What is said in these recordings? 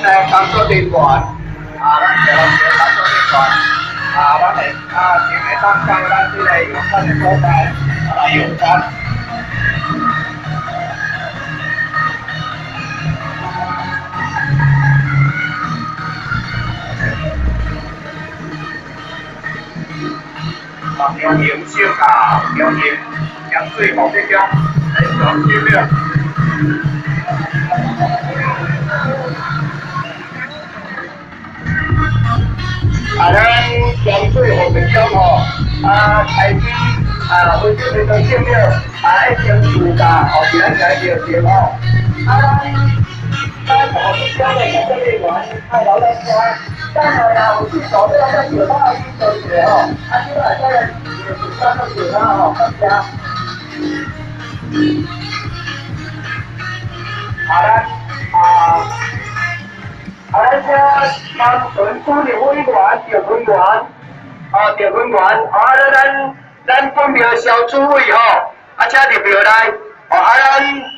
的工作人员，咱台湾的工作人员，咱会先会当到咱这个用餐的所在来用餐。中营小甲中营盐水目的中，上9秒。咱盐水目的中吼，开始分这个9秒，一经自驾后边来着着吼，咱目的中的工作人员留在家。当然啦，有去做这个酒吧去做者吼，即个这个是三个酒吧吼，大家。咱这南屯主任委员赵文元，赵文元，咱分别小组委吼，请入票来，咱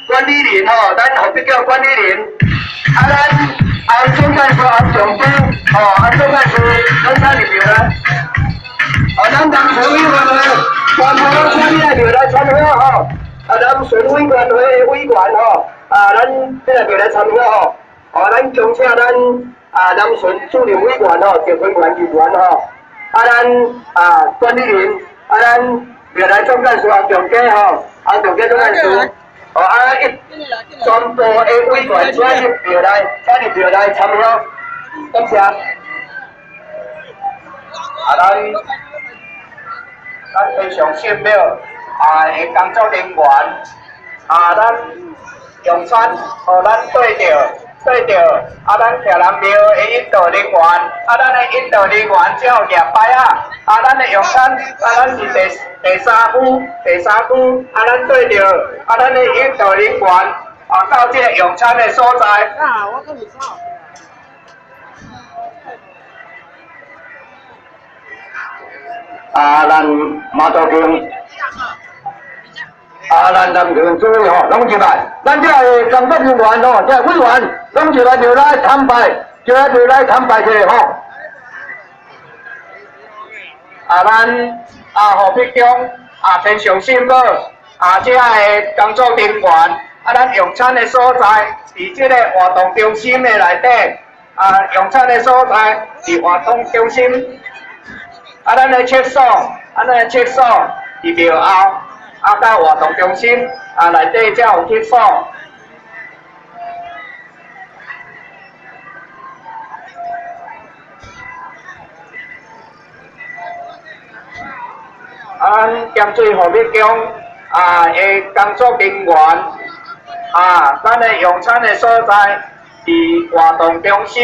管理人吼，咱后壁叫管理人，咱总干事洪总督，总干事，咱请入票来，咱南屯委员会全部拢请你来票来参加吼，南屯委员会的委员吼，咱这个票来参加吼。咱恭请咱南屯主任委员吼，赵文元议员吼，咱管理人，咱未来总干事洪仲基吼，洪仲基总干事，全部的委员请入票来参加，感谢。咱非常谢妙的工作人员，咱用餐，咱对着，咱徛南庙的引导人员，咱的引导人员才有业牌咱的用餐，咱是第三区，咱对着，咱的引导人员，到这个用餐的所在。我跟你说。咱马道乡。咱南屯主委吼，拢入来，咱这个工作人员吼，这委员拢入来就来参拜，一下吼。咱河北中天上新报这个工作人员咱用餐的所在，伫这个活动中心的内底，用餐的所在伫活动中心，咱的厕所伫庙后。到活动中心内底才有厕所。咸水河北乡的工作人员咱的用餐的所在伫活动中心。